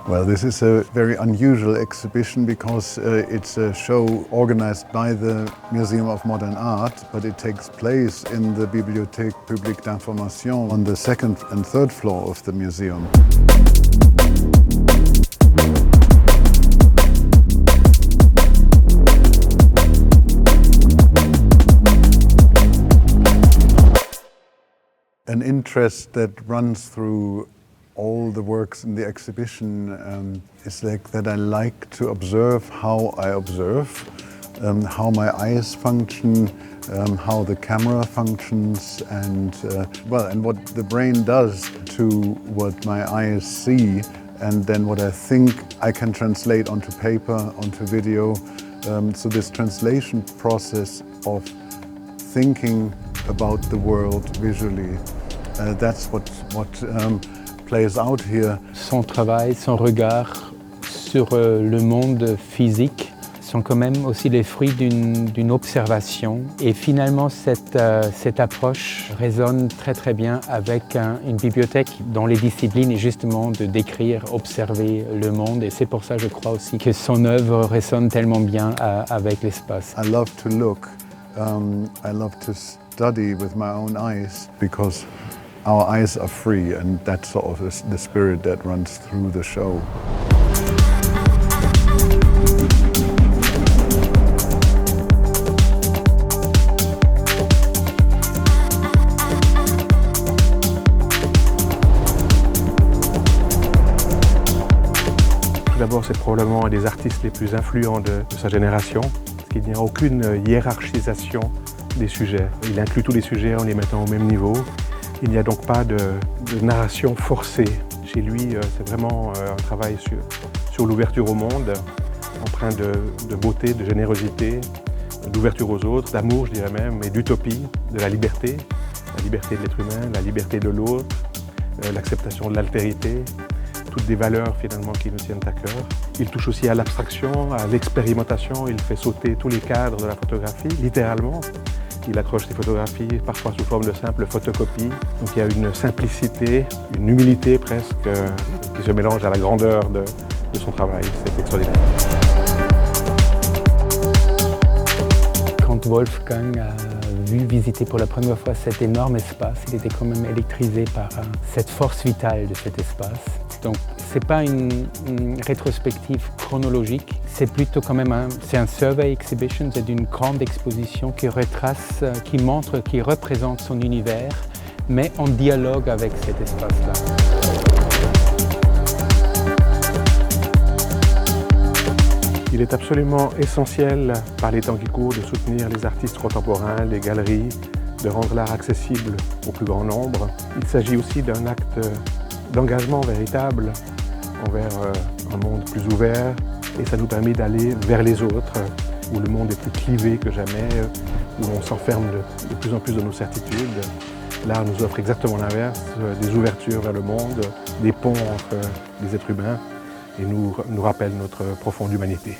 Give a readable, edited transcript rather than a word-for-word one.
Well, this is a very unusual exhibition because it's a show organized by the Museum of Modern Art, but it takes place in the Bibliothèque Publique d'Information on the second and third floor of the museum. An interest that runs through all the works in the exhibition is like that I like to observe how I observe, how my eyes function, how the camera functions, and what the brain does to what my eyes see, and then what I think I can translate onto paper, onto video. So this translation process of thinking about the world visually, that's what plays out here. Son travail, son regard sur le monde physique sont quand même aussi les fruits d'une observation. Et finalement, cette approche résonne très bien avec une bibliothèque dont les disciplines est justement de décrire, observer le monde. Et c'est pour ça, je crois aussi, que son œuvre résonne tellement bien avec l'espace. I love to look. I love to study with my own eyes because our eyes are free, and that's sort of the spirit that runs through the show. Tout d'abord, c'est probablement un des artistes les plus influents de sa génération, parce qu'il n'y a aucune hiérarchisation des sujets. Il inclut tous les sujets en les mettant au même niveau. Il n'y a donc pas de narration forcée. Chez lui, c'est vraiment un travail sur l'ouverture au monde, empreint de beauté, de générosité, d'ouverture aux autres, d'amour, je dirais même, et d'utopie, de la liberté de l'être humain, la liberté de l'autre, l'acceptation de l'altérité, toutes des valeurs finalement qui nous tiennent à cœur. Il touche aussi à l'abstraction, à l'expérimentation, il fait sauter tous les cadres de la photographie, littéralement. Il accroche ses photographies parfois sous forme de simples photocopies. Donc il y a une simplicité, une humilité presque, qui se mélange à la grandeur de son travail. C'est extraordinaire. Quand Wolfgang a vu visiter pour la première fois cet énorme espace, il était quand même électrisé par cette force vitale de cet espace. Donc c'est pas une rétrospective chronologique, c'est plutôt quand même c'est un survey exhibition, c'est une grande exposition qui retrace, qui montre, qui représente son univers, mais en dialogue avec cet espace-là. Il est absolument essentiel, par les temps qui courent, de soutenir les artistes contemporains, les galeries, de rendre l'art accessible au plus grand nombre. Il s'agit aussi d'un acte d'engagement véritable envers un monde plus ouvert, et ça nous permet d'aller vers les autres, où le monde est plus clivé que jamais, où on s'enferme de plus en plus de nos certitudes. L'art nous offre exactement l'inverse, des ouvertures vers le monde, des ponts entre les êtres humains, et nous rappelle notre profonde humanité.